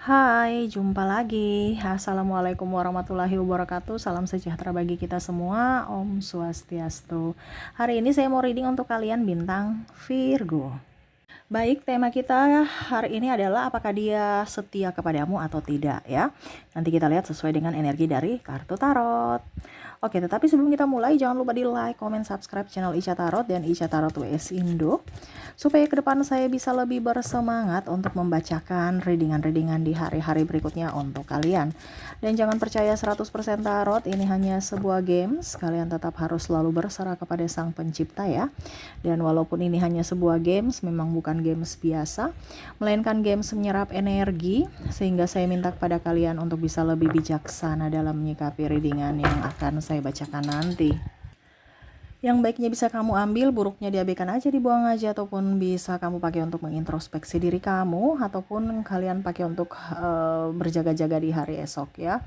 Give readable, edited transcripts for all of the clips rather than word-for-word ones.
Hai, jumpa lagi. Assalamualaikum warahmatullahi wabarakatuh. Salam sejahtera bagi kita semua. Om Swastiastu. Hari ini saya mau reading untuk kalian bintang Virgo. Baik, tema kita hari ini adalah apakah dia setia kepadamu atau tidak ya. Nanti kita lihat sesuai dengan energi dari kartu tarot. Oke, tetapi sebelum kita mulai jangan lupa di like, comment, subscribe channel Ica Tarot dan Ica Tarot WS Indo supaya ke depan saya bisa lebih bersemangat untuk membacakan readingan-readingan di hari-hari berikutnya untuk kalian. Dan jangan percaya 100% tarot, ini hanya sebuah games. Kalian tetap harus selalu berserah kepada Sang Pencipta ya. Dan walaupun ini hanya sebuah games, memang bukan games biasa, melainkan games menyerap energi, sehingga saya minta kepada kalian untuk bisa lebih bijaksana dalam menyikapi readingan yang akan saya bacakan nanti. Yang baiknya bisa kamu ambil, buruknya diabaikan aja, dibuang aja, ataupun bisa kamu pakai untuk mengintrospeksi diri kamu, ataupun kalian pakai untuk berjaga-jaga di hari esok ya.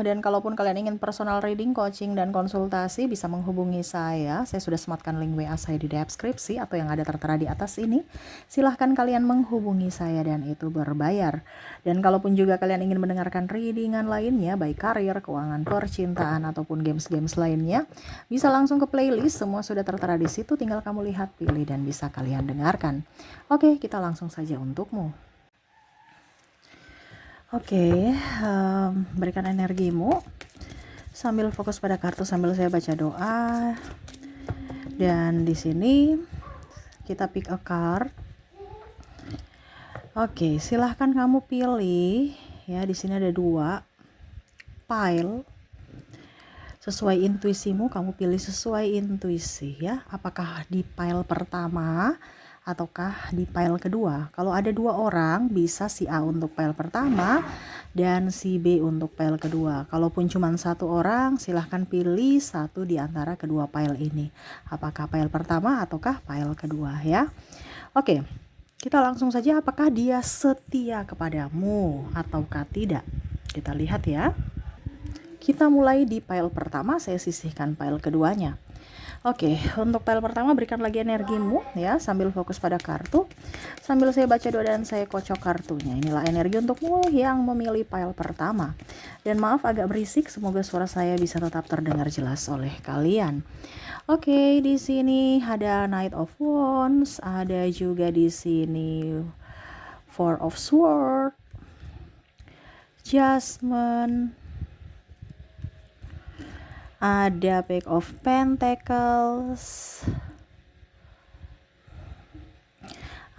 Dan kalaupun kalian ingin personal reading, coaching, dan konsultasi bisa menghubungi saya. Saya sudah sematkan link WA saya di deskripsi atau yang ada tertera di atas ini. Silahkan kalian menghubungi saya dan itu berbayar. Dan kalaupun juga kalian ingin mendengarkan readingan lainnya, baik karir, keuangan, percintaan, ataupun games-games lainnya, bisa langsung ke playlist. Semua sudah tertera di situ, tinggal kamu lihat, pilih, dan bisa kalian dengarkan. Oke, kita langsung saja untukmu. Oke, berikan energimu sambil fokus pada kartu sambil saya baca doa. Dan di sini kita pick a card. Oke, silahkan kamu pilih ya. Di sini ada 2 pile. Sesuai intuisimu, kamu pilih sesuai intuisi ya. Apakah di pile pertama ataukah di pile kedua. Kalau ada 2 orang, bisa si A untuk pile pertama dan si B untuk pile kedua. Kalaupun cuma 1 orang, silahkan pilih satu di antara kedua pile ini. Apakah pile pertama ataukah pile kedua ya. Oke, kita langsung saja, apakah dia setia kepadamu ataukah tidak. Kita lihat ya. Kita mulai di pile pertama, saya sisihkan pile keduanya. Oke, untuk pile pertama berikan lagi energimu ya, sambil fokus pada kartu. Sambil saya baca doa dan saya kocok kartunya. Inilah energi untukmu yang memilih pile pertama. Dan maaf agak berisik, semoga suara saya bisa tetap terdengar jelas oleh kalian. Oke, di sini ada Knight of Wands, ada juga di sini Four of Swords, Judgment, ada Page of Pentacles,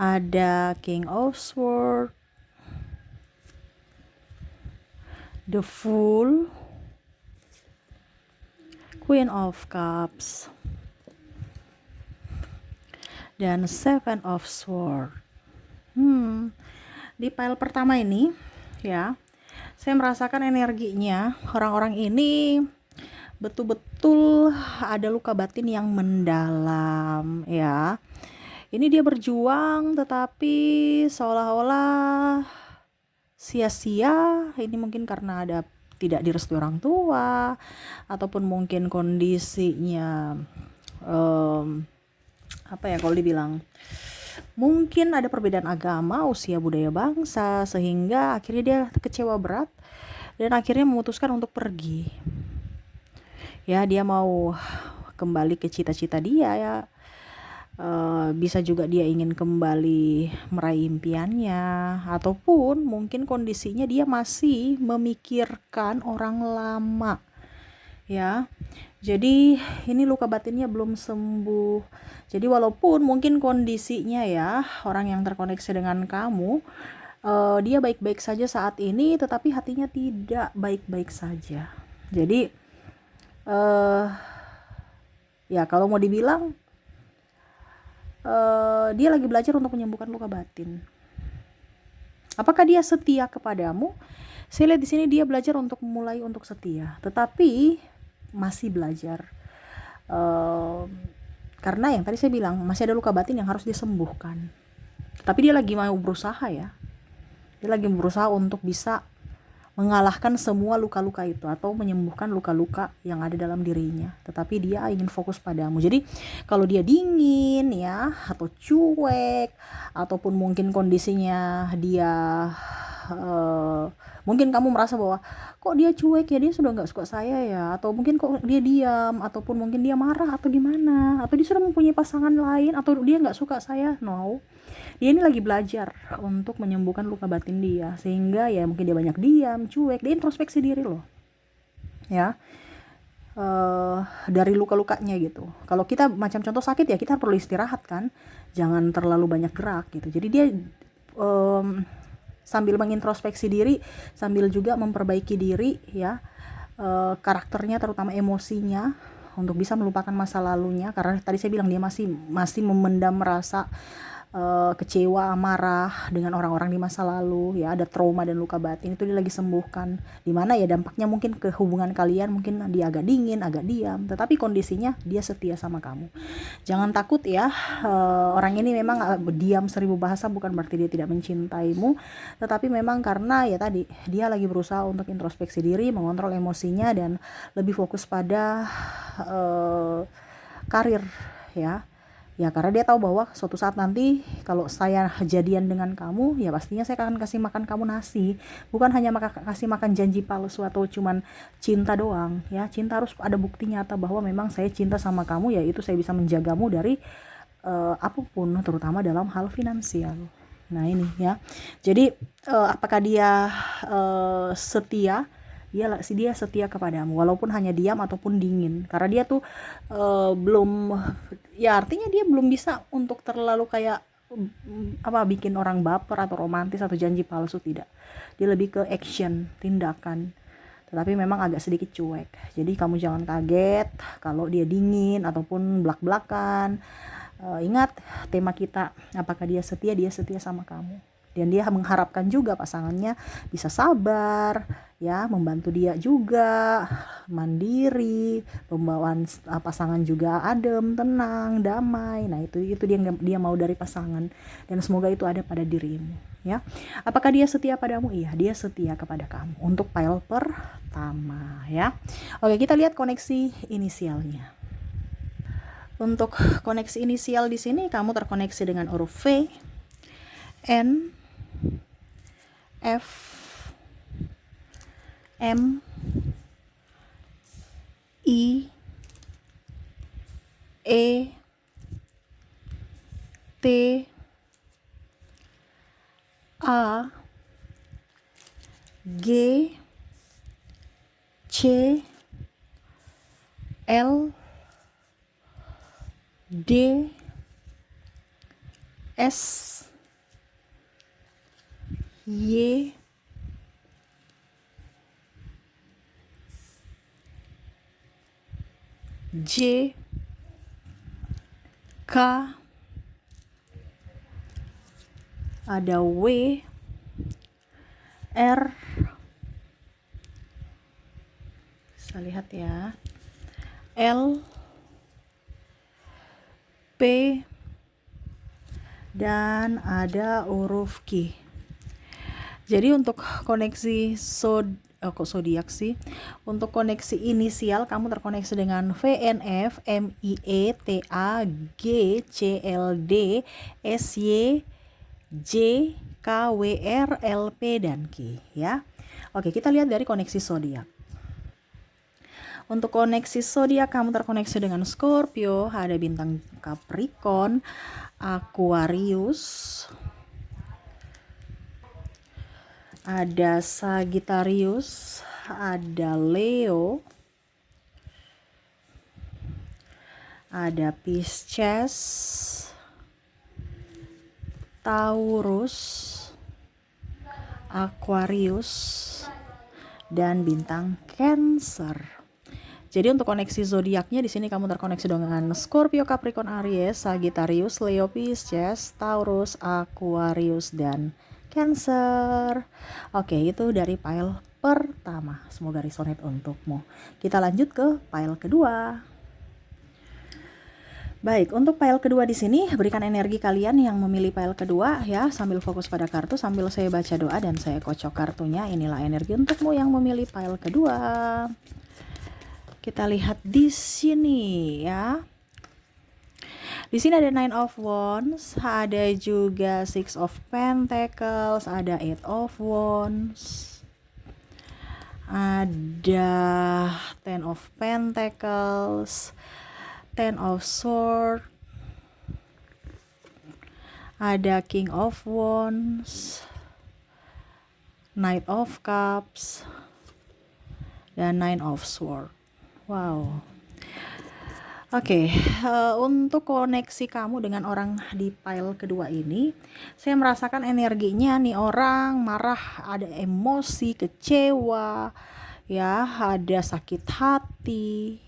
ada King of Swords, The Fool, Queen of Cups, dan Seven of Swords. Di pile pertama ini ya, saya merasakan energinya orang-orang ini betul-betul ada luka batin yang mendalam ya. Ini dia berjuang tetapi seolah-olah sia-sia. Ini mungkin karena ada tidak direstui orang tua, ataupun mungkin kondisinya kalau dibilang mungkin ada perbedaan agama, usia, budaya, bangsa, sehingga akhirnya dia kecewa berat dan akhirnya memutuskan untuk pergi. Ya, dia mau kembali ke cita-cita dia ya. Bisa juga dia ingin kembali meraih impiannya, ataupun mungkin kondisinya dia masih memikirkan orang lama ya. Jadi ini luka batinnya belum sembuh. Jadi walaupun mungkin kondisinya ya, orang yang terkoneksi dengan kamu, dia baik-baik saja saat ini, tetapi hatinya tidak baik-baik saja. Jadi ya kalau mau dibilang dia lagi belajar untuk menyembuhkan luka batin. Apakah dia setia kepadamu? Saya lihat di sini dia belajar untuk mulai untuk setia, tetapi masih belajar. Karena yang tadi saya bilang masih ada luka batin yang harus disembuhkan. Tapi dia lagi mau berusaha ya. Dia lagi berusaha untuk bisa mengalahkan semua luka-luka itu atau menyembuhkan luka-luka yang ada dalam dirinya, tetapi dia ingin fokus padamu. Jadi kalau dia dingin ya, atau cuek, ataupun mungkin kondisinya dia mungkin kamu merasa bahwa kok dia cuek ya, dia sudah nggak suka saya ya, atau mungkin kok dia diam, ataupun mungkin dia marah atau gimana, atau dia sudah mempunyai pasangan lain, atau dia nggak suka saya. No, dia ini lagi belajar untuk menyembuhkan luka batin dia, sehingga ya mungkin dia banyak diam, cuek, dia introspeksi diri loh ya, dari luka-lukanya gitu. Kalau kita macam contoh sakit ya, kita perlu istirahat kan, jangan terlalu banyak gerak gitu. Jadi dia sambil mengintrospeksi diri, sambil juga memperbaiki diri ya, karakternya terutama emosinya, untuk bisa melupakan masa lalunya, karena tadi saya bilang dia masih memendam rasa kecewa, marah dengan orang-orang di masa lalu ya, ada trauma dan luka batin itu dia lagi sembuhkan, dimana ya dampaknya mungkin ke hubungan kalian, mungkin dia agak dingin, agak diam, tetapi kondisinya dia setia sama kamu. Jangan takut ya, orang ini memang diam 1000 bahasa bukan berarti dia tidak mencintaimu, tetapi memang karena ya tadi dia lagi berusaha untuk introspeksi diri, mengontrol emosinya, dan lebih fokus pada karir ya. Ya karena dia tahu bahwa suatu saat nanti kalau saya jadian dengan kamu, ya pastinya saya akan kasih makan kamu nasi, bukan hanya kasih makan janji palsu atau cuman cinta doang ya. Cinta harus ada bukti nyata bahwa memang saya cinta sama kamu, yaitu saya bisa menjagamu dari apapun, terutama dalam hal finansial. Nah ini ya, jadi apakah dia setia? Dia setia kepadamu walaupun hanya diam ataupun dingin, karena dia tuh belum, ya artinya dia belum bisa untuk terlalu kayak bikin orang baper atau romantis atau janji palsu, tidak. Dia lebih ke action, tindakan, tetapi memang agak sedikit cuek. Jadi kamu jangan kaget kalau dia dingin ataupun belak-belakan. Ingat tema kita, apakah dia setia? Dia setia sama kamu, dan dia mengharapkan juga pasangannya bisa sabar ya, membantu dia juga, mandiri, pembawaan pasangan juga adem, tenang, damai. Nah itu dia mau dari pasangan, dan semoga itu ada pada dirimu ya. Apakah dia setia padamu? Iya, dia setia kepada kamu untuk file pertama ya. Oke, kita lihat koneksi inisialnya. Untuk koneksi inisial di sini kamu terkoneksi dengan huruf V, N, F, M, I, E, T, A, G, C, L, D, S, Y, J, K, ada W, R, bisa lihat ya, L, P, dan ada huruf Q. Jadi untuk koneksi zodiak sih, untuk koneksi inisial kamu terkoneksi dengan VNF, MIE, TA, G, CLD, SY, J, KWR, LP, dan Q ya. Oke, kita lihat dari koneksi zodiak. Untuk koneksi zodiak kamu terkoneksi dengan Scorpio, ada bintang Capricorn, Aquarius, ada Sagittarius, ada Leo, ada Pisces, Taurus, Aquarius, dan bintang Cancer. Jadi untuk koneksi zodiaknya di sini kamu terkoneksi dengan Scorpio, Capricorn, Aries, Sagittarius, Leo, Pisces, Taurus, Aquarius, dan Cancer. Oke, itu dari file pertama. Semoga resonate untukmu. Kita lanjut ke file kedua. Baik, untuk pile kedua di sini berikan energi kalian yang memilih pile kedua ya, sambil fokus pada kartu sambil saya baca doa dan saya kocok kartunya. Inilah energi untukmu yang memilih pile kedua. Kita lihat di sini ya. Di sini ada Nine of Wands, ada juga Six of Pentacles, ada Eight of Wands, ada Ten of Pentacles, Ten of Swords, ada King of Wands, Knight of Cups, dan Nine of Swords. Wow. Oke, untuk koneksi kamu dengan orang di pile kedua ini, saya merasakan energinya nih orang marah, ada emosi, kecewa, ya, ada sakit hati.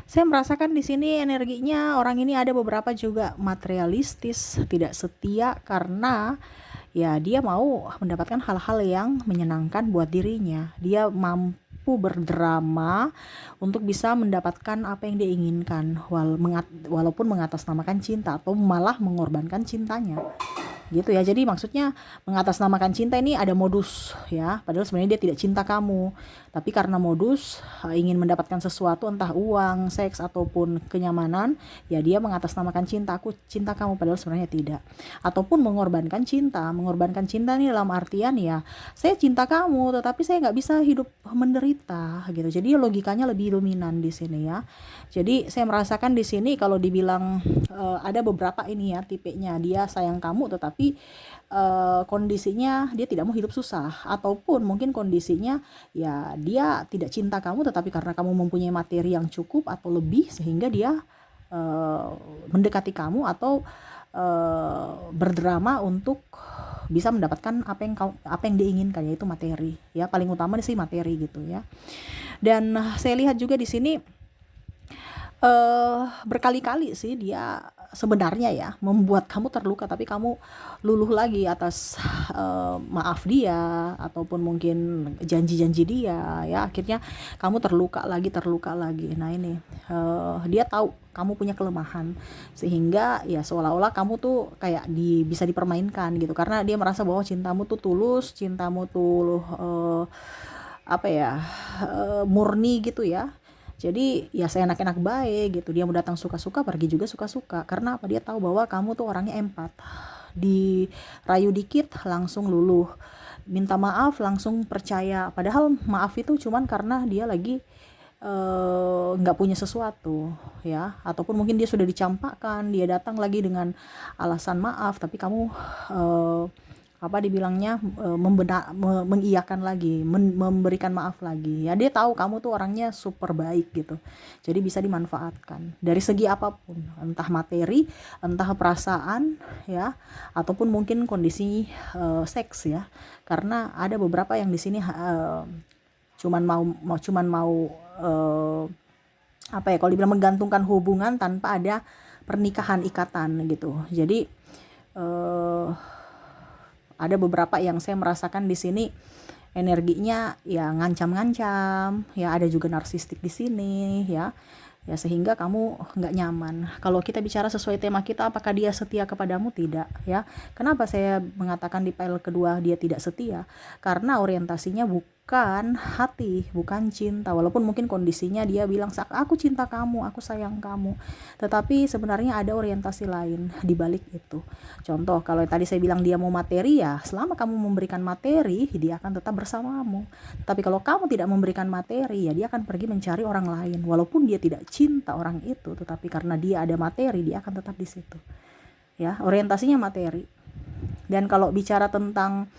Saya merasakan di sini energinya orang ini ada beberapa juga materialistis, tidak setia karena ya dia mau mendapatkan hal-hal yang menyenangkan buat dirinya. Dia mampu berdrama untuk bisa mendapatkan apa yang dia inginkan, walaupun mengatasnamakan cinta atau malah mengorbankan cintanya. Gitu ya. Jadi maksudnya mengatasnamakan cinta ini ada modus ya, padahal sebenarnya dia tidak cinta kamu, tapi karena modus ingin mendapatkan sesuatu, entah uang, seks ataupun kenyamanan, ya dia mengatasnamakan cinta, aku cinta kamu, padahal sebenarnya tidak. Ataupun mengorbankan cinta ini dalam artian ya saya cinta kamu tetapi saya nggak bisa hidup menderita gitu. Jadi logikanya lebih dominan di sini ya. Jadi saya merasakan di sini kalau dibilang ada beberapa ini ya tipenya, dia sayang kamu tetapi kondisinya dia tidak mau hidup susah, ataupun mungkin kondisinya ya dia tidak cinta kamu tetapi karena kamu mempunyai materi yang cukup atau lebih sehingga dia mendekati kamu atau berdrama untuk bisa mendapatkan apa yang diinginkan, yaitu materi ya, paling utama sih materi gitu ya. Dan saya lihat juga di sini berkali-kali sih dia sebenarnya ya membuat kamu terluka, tapi kamu luluh lagi atas maaf dia ataupun mungkin janji-janji dia ya, akhirnya kamu terluka lagi. Nah ini dia tahu kamu punya kelemahan sehingga ya seolah-olah kamu tuh kayak bisa dipermainkan gitu, karena dia merasa bahwa cintamu tuh tulus, cintamu tuh murni gitu ya. Jadi ya saya enak-enak baik gitu, dia mau datang suka-suka, pergi juga suka-suka. Karena apa? Dia tahu bahwa kamu tuh orangnya empat, dirayu dikit langsung luluh, minta maaf langsung percaya, padahal maaf itu cuman karena dia lagi nggak punya sesuatu ya, ataupun mungkin dia sudah dicampakkan, dia datang lagi dengan alasan maaf, tapi kamu dibilangnya mengiyakan lagi, memberikan maaf lagi ya. Dia tahu kamu tuh orangnya super baik gitu, jadi bisa dimanfaatkan dari segi apapun, entah materi, entah perasaan ya, ataupun mungkin kondisi seks ya, karena ada beberapa yang di sini cuman mau kalau dibilang menggantungkan hubungan tanpa ada pernikahan, ikatan gitu. Jadi ada beberapa yang saya merasakan di sini energinya ya ngancam-ngancam ya, ada juga narsistik di sini ya sehingga kamu nggak nyaman. Kalau kita bicara sesuai tema kita, apakah dia setia kepadamu? Tidak ya. Kenapa saya mengatakan di pile kedua dia tidak setia? Karena orientasinya bukan hati, bukan cinta, walaupun mungkin kondisinya dia bilang aku cinta kamu, aku sayang kamu, tetapi sebenarnya ada orientasi lain di balik itu. Contoh, kalau tadi saya bilang dia mau materi, ya selama kamu memberikan materi dia akan tetap bersamamu. Tapi kalau kamu tidak memberikan materi, ya dia akan pergi mencari orang lain, walaupun dia tidak cinta orang itu, tetapi karena dia ada materi dia akan tetap di situ ya, orientasinya materi. Dan kalau bicara tentang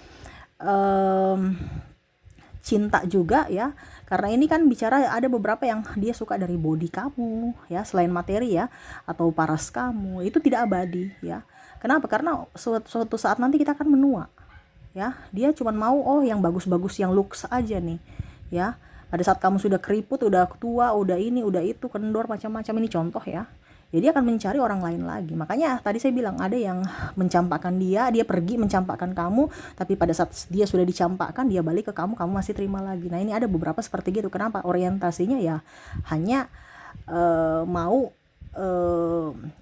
cinta juga ya, karena ini kan bicara ada beberapa yang dia suka dari body kamu ya, selain materi ya, atau paras kamu, itu tidak abadi ya. Kenapa? Karena suatu saat nanti kita akan menua ya. Dia cuma mau yang bagus-bagus, yang looks aja nih ya. Pada saat kamu sudah keriput, udah tua, udah ini, udah itu, kendor, macam-macam, ini contoh ya. Jadi akan mencari orang lain lagi. Makanya tadi saya bilang ada yang mencampakkan dia pergi mencampakkan kamu, tapi pada saat dia sudah dicampakkan, dia balik ke kamu masih terima lagi. Nah ini ada beberapa seperti gitu. Kenapa? Orientasinya ya hanya mau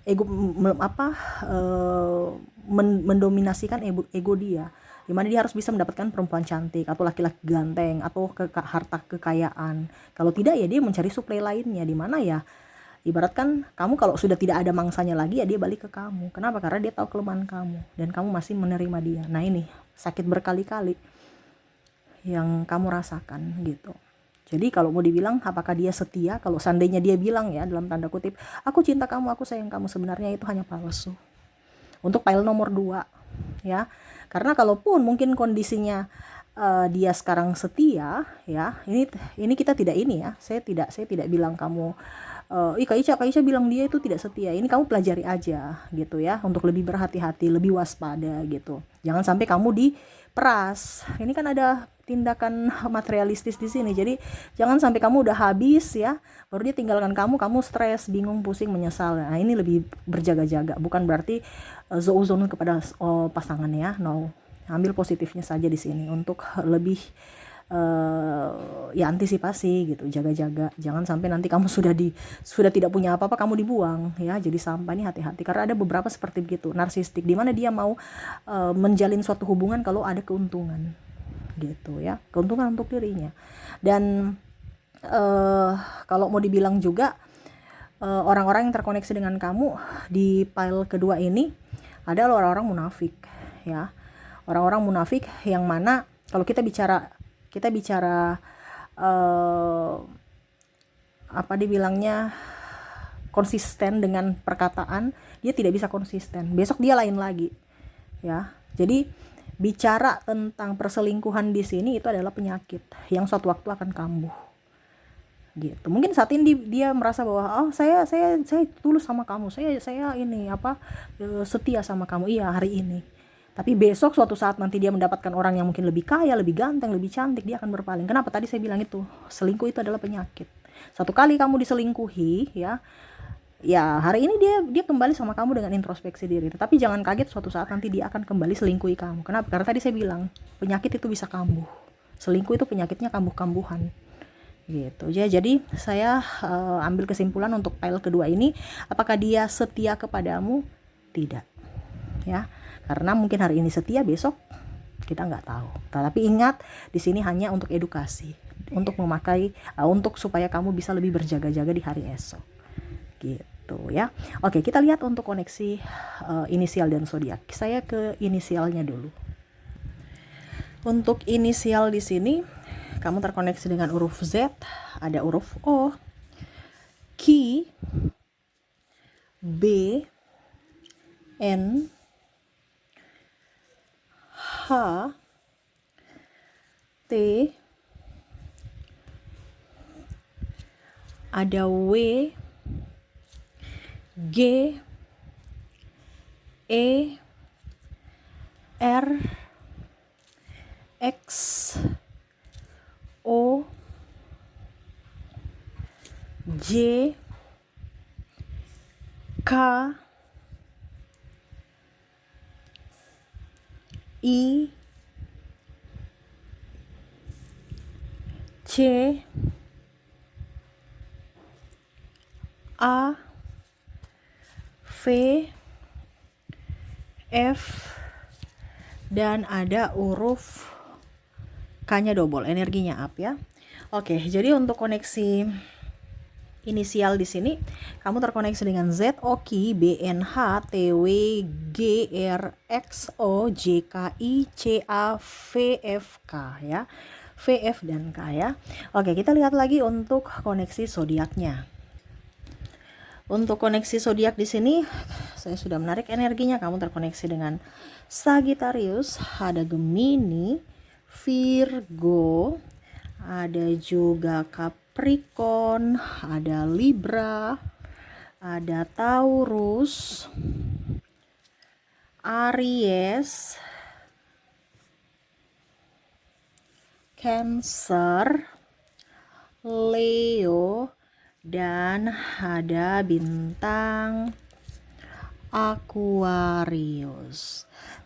ego mendominasikan ego dia, dimana dia harus bisa mendapatkan perempuan cantik atau laki-laki ganteng atau harta kekayaan. Kalau tidak ya dia mencari suplai lainnya, dimana ya ibaratkan kamu kalau sudah tidak ada mangsanya lagi ya dia balik ke kamu. Kenapa? Karena dia tahu kelemahan kamu dan kamu masih menerima dia. Nah ini sakit berkali-kali yang kamu rasakan gitu. Jadi kalau mau dibilang apakah dia setia, kalau seandainya dia bilang ya dalam tanda kutip, aku cinta kamu, aku sayang kamu, sebenarnya itu hanya palsu. Untuk file nomor 2 ya. Karena kalaupun mungkin kondisinya dia sekarang setia ya, ini kita tidak ini ya. Saya tidak bilang kamu Kak Ica bilang dia itu tidak setia. Ini kamu pelajari aja gitu ya, untuk lebih berhati-hati, lebih waspada gitu. Jangan sampai kamu diperas. Ini kan ada tindakan materialistis di sini. Jadi jangan sampai kamu udah habis ya, baru dia tinggalkan kamu, kamu stres, bingung, pusing, menyesal. Nah, ini lebih berjaga-jaga. Bukan berarti zouzon kepada pasangan ya. No. Ambil positifnya saja di sini untuk lebih ya antisipasi gitu, jaga-jaga, jangan sampai nanti kamu sudah tidak punya apa-apa kamu dibuang ya, jadi sampah. Nih hati-hati, karena ada beberapa seperti begitu, narsistik, dimana dia mau menjalin suatu hubungan kalau ada keuntungan gitu ya, keuntungan untuk dirinya. Dan kalau mau dibilang juga orang-orang yang terkoneksi dengan kamu di file kedua ini adalah orang-orang munafik ya, orang-orang munafik yang mana kalau kita bicara apa dibilangnya konsisten dengan perkataan, dia tidak bisa konsisten, besok dia lain lagi ya. Jadi bicara tentang perselingkuhan di sini itu adalah penyakit yang suatu waktu akan kambuh gitu. Mungkin saat ini dia merasa bahwa saya tulus sama kamu, saya ini setia sama kamu, iya hari ini. Tapi besok suatu saat nanti dia mendapatkan orang yang mungkin lebih kaya, lebih ganteng, lebih cantik, dia akan berpaling. Kenapa? Tadi saya bilang itu, selingkuh itu adalah penyakit. Satu kali kamu diselingkuhi ya hari ini dia kembali sama kamu dengan introspeksi diri. Tapi jangan kaget suatu saat nanti dia akan kembali selingkuhi kamu. Kenapa? Karena tadi saya bilang, penyakit itu bisa kambuh. Selingkuh itu penyakitnya kambuh-kambuhan gitu ya. Jadi saya ambil kesimpulan untuk file kedua ini, apakah dia setia kepadamu? Tidak ya, karena mungkin hari ini setia, besok kita nggak tahu. Tapi ingat, di sini hanya untuk edukasi, untuk memakai untuk supaya kamu bisa lebih berjaga-jaga di hari esok gitu ya. Oke, kita lihat untuk koneksi inisial dan zodiak. Saya ke inisialnya dulu. Untuk inisial di sini kamu terkoneksi dengan huruf Z, ada huruf O, Q, B, N, H, T, ada W, G, E, R, X, O, J, K, I, C, A, V, F, dan ada huruf K-nya double, energinya up ya. Oke, jadi untuk koneksi inisial di sini kamu terkoneksi dengan Z, O, Q, B, N, H, T, W, G, R, X, O, J, K, I, C, A, V, F, K ya. V, F, dan K ya. Oke, kita lihat lagi untuk koneksi zodiaknya. Untuk koneksi zodiak di sini saya sudah menarik energinya. Kamu terkoneksi dengan Sagittarius, ada Gemini, Virgo, ada juga Capricorn, ada Libra, ada Taurus, Aries, Cancer, Leo, dan ada bintang Aquarius.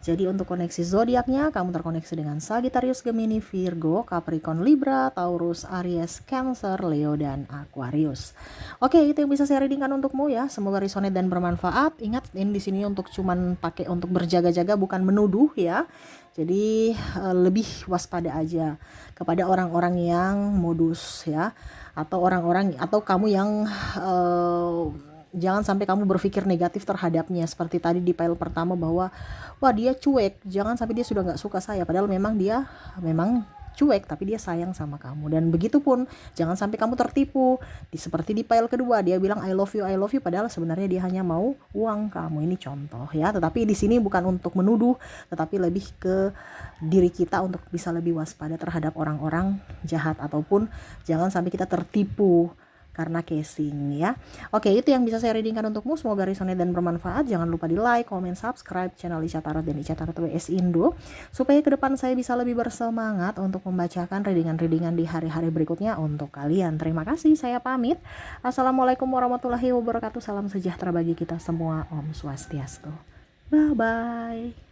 Jadi untuk koneksi zodiaknya, kamu terkoneksi dengan Sagittarius, Gemini, Virgo, Capricorn, Libra, Taurus, Aries, Cancer, Leo, dan Aquarius. Oke, itu yang bisa saya readingkan untukmu ya. Semoga resonate dan bermanfaat. Ingat, ini di sini untuk cuman pakai untuk berjaga-jaga, bukan menuduh ya. Jadi lebih waspada aja kepada orang-orang yang modus ya, atau orang-orang atau kamu yang jangan sampai kamu berpikir negatif terhadapnya seperti tadi di file pertama bahwa wah dia cuek, jangan sampai dia sudah nggak suka saya, padahal memang dia memang cuek tapi dia sayang sama kamu. Dan begitupun jangan sampai kamu tertipu seperti di file kedua dia bilang I love you padahal sebenarnya dia hanya mau uang kamu. Ini contoh ya, tetapi di sini bukan untuk menuduh tetapi lebih ke diri kita untuk bisa lebih waspada terhadap orang-orang jahat, ataupun jangan sampai kita tertipu karena casing ya. Oke, itu yang bisa saya readingkan untukmu. Semoga resonate dan bermanfaat. Jangan lupa di like, comment, subscribe channel Ica Tarot dan Ica Tarot WS Indo supaya ke depan saya bisa lebih bersemangat untuk membacakan readingan-readingan di hari-hari berikutnya untuk kalian. Terima kasih, saya pamit. Assalamualaikum warahmatullahi wabarakatuh. Salam sejahtera bagi kita semua. Om Swastiastu. Bye bye.